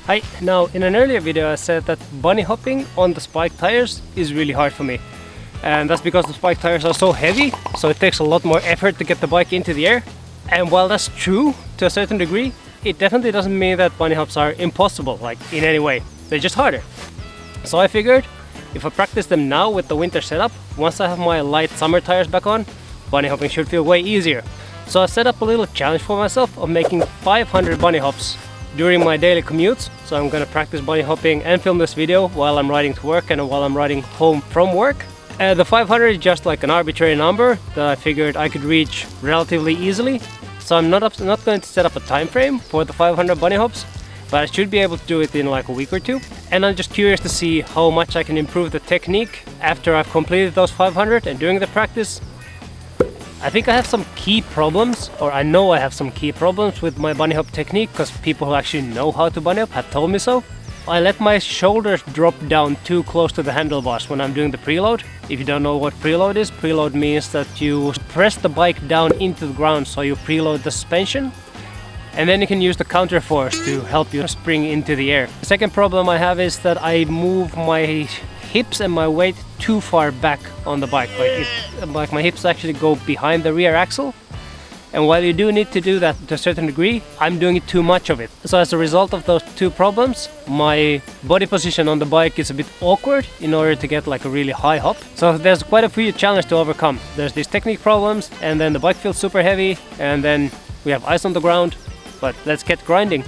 Hi, now in an earlier video I said that bunny hopping on the spike tires is really hard for me. And that's because the spike tires are so heavy, so it takes a lot more effort to get the bike into the air. And while that's true to a certain degree, it definitely doesn't mean that bunny hops are impossible, like in any way. They're just harder. So I figured if I practice them now with the winter setup, once I have my light summer tires back on, bunny hopping should feel way easier. So I set up a little challenge for myself of making 500 bunny hops during my daily commutes. So I'm gonna practice bunny hopping and film this video while I'm riding to work and while I'm riding home from work. The 500 is just like an arbitrary number that I figured I could reach relatively easily. So I'm not going to set up a time frame for the 500 bunny hops, but I should be able to do it in like a week or two. And I'm just curious to see how much I can improve the technique after I've completed those 500 and during the practice. I think I have some key problems, or I know I have some key problems with my bunny hop technique because people who actually know how to bunny hop have told me so. I let my shoulders drop down too close to the handlebars when I'm doing the preload. If you don't know what preload is, preload means that you press the bike down into the ground, so you preload the suspension. And then you can use the counter force to help you spring into the air. The second problem I have is that I move my hips and my weight too far back on the bike. Like my hips actually go behind the rear axle. And while you do need to do that to a certain degree, I'm doing it too much of it. So as a result of those two problems, my body position on the bike is a bit awkward in order to get like a really high hop. So there's quite a few challenges to overcome. There's these technique problems, and then the bike feels super heavy, and then we have ice on the ground. But let's get grinding.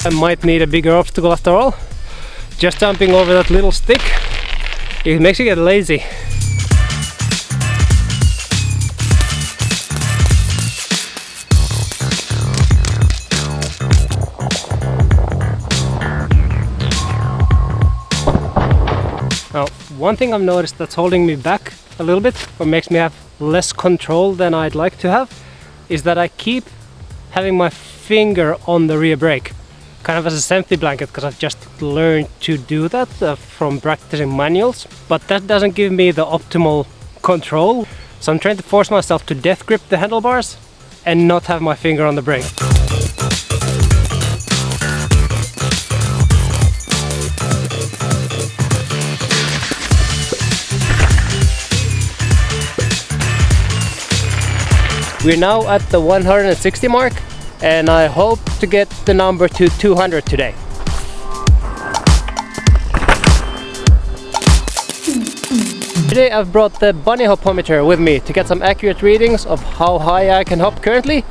I might need a bigger obstacle after all. Just jumping over that little stick, it makes you get lazy. Now, one thing I've noticed that's holding me back a little bit, or makes me have less control than I'd like to have, is that I keep having my finger on the rear brake, kind of as a safety blanket, because I've just learned to do that from practicing manuals. But that doesn't give me the optimal control, so I'm trying to force myself to death grip the handlebars and not have my finger on the brake. We're now at the 160 mark, and I hope to get the number to 200 today. Today I've brought the bunny hopometer with me to get some accurate readings of how high I can hop currently.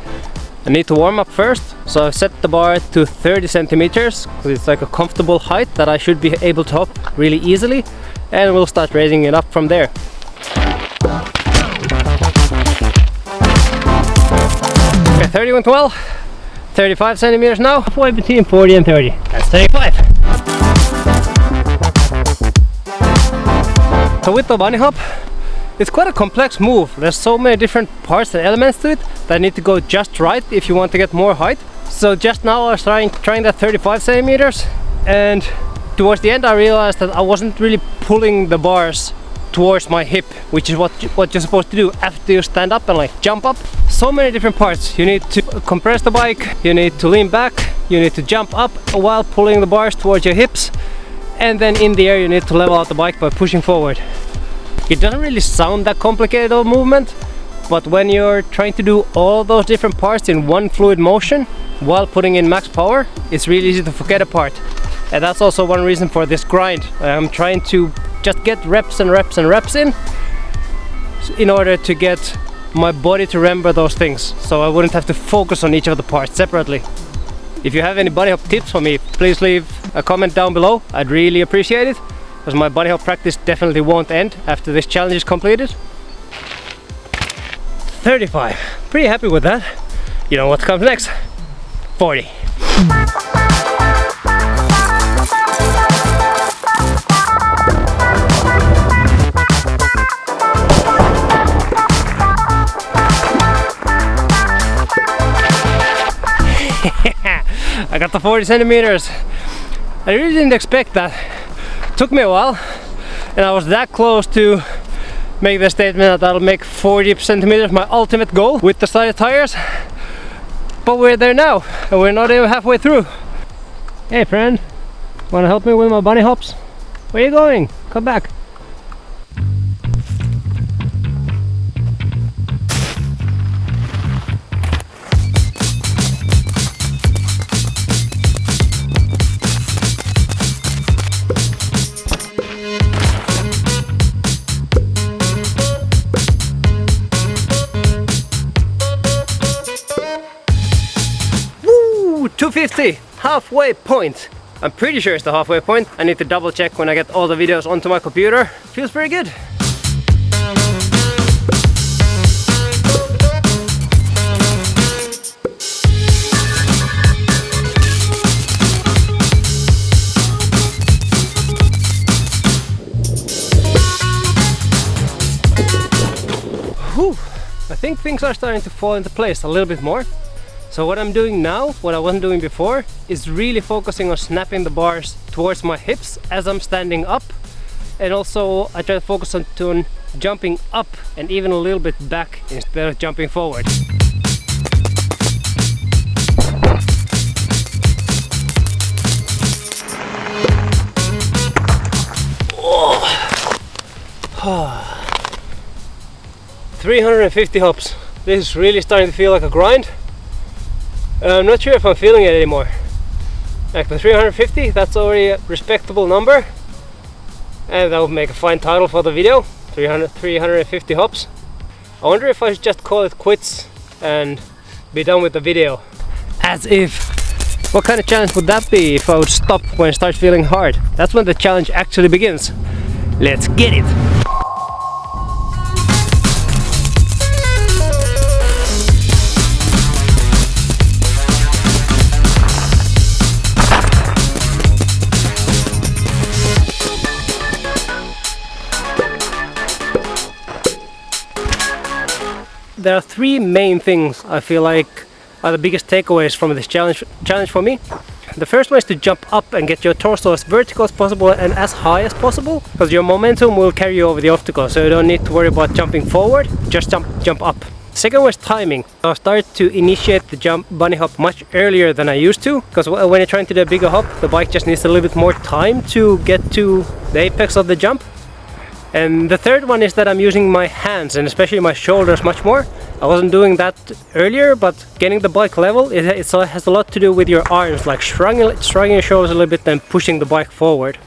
I need to warm up first, so I've set the bar to 30 centimeters because it's like a comfortable height that I should be able to hop really easily, and we'll start raising it up from there. Okay, 30 went well. 35 centimeters now, halfway between 40 and 30. That's 35. So with the bunny hop, it's quite a complex move. There's so many different parts and elements to it that need to go just right if you want to get more height. So just now I was trying that 35 centimeters, and towards the end I realized that I wasn't really pulling the bars towards my hip, which is what you're supposed to do after you stand up and like jump up. So many different parts. You need to compress the bike, you need to lean back, you need to jump up while pulling the bars towards your hips, and then in the air you need to level out the bike by pushing forward. It doesn't really sound that complicated of a movement, but when you're trying to do all those different parts in one fluid motion while putting in max power, it's really easy to forget a part. And that's also one reason for this grind. I'm trying to just get reps and reps and reps in order to get my body to remember those things, so I wouldn't have to focus on each of the parts separately. If you have any bunny hop tips for me, please leave a comment down below. I'd really appreciate it, because my bunny hop practice definitely won't end after this challenge is completed. 35. Pretty happy with that. You know what comes next? 40. I got the 40 centimeters. I really didn't expect that. It took me a while, and I was that close to make the statement that I'll make 40 centimeters my ultimate goal with the started tires. But we're there now, and we're not even halfway through. Hey friend, wanna help me with my bunny hops? Where are you going? Come back. Woo! 250! Halfway point! I'm pretty sure it's the halfway point. I need to double check when I get all the videos onto my computer. Feels pretty good. Whew. I think things are starting to fall into place a little bit more. So what I'm doing now, what I wasn't doing before, is really focusing on snapping the bars towards my hips as I'm standing up. And also I try to focus on jumping up and even a little bit back instead of jumping forward. Oh. 350 hops. This is really starting to feel like a grind. I'm not sure if I'm feeling it anymore. Like the 350, that's already a respectable number. And that would make a fine title for the video. 350 hops. I wonder if I should just call it quits and be done with the video. As if. What kind of challenge would that be if I would stop when it starts feeling hard? That's when the challenge actually begins. Let's get it! There are three main things I feel like are the biggest takeaways from this challenge for me. The first one is to jump up and get your torso as vertical as possible and as high as possible, because your momentum will carry you over the obstacle, so you don't need to worry about jumping forward, just jump up. Second was timing. I started to initiate the bunny hop much earlier than I used to, because when you're trying to do a bigger hop, the bike just needs a little bit more time to get to the apex of the jump. And the third one is that I'm using my hands and especially my shoulders much more. I wasn't doing that earlier, but getting the bike level, it has a lot to do with your arms, like shrugging your shoulders a little bit and pushing the bike forward.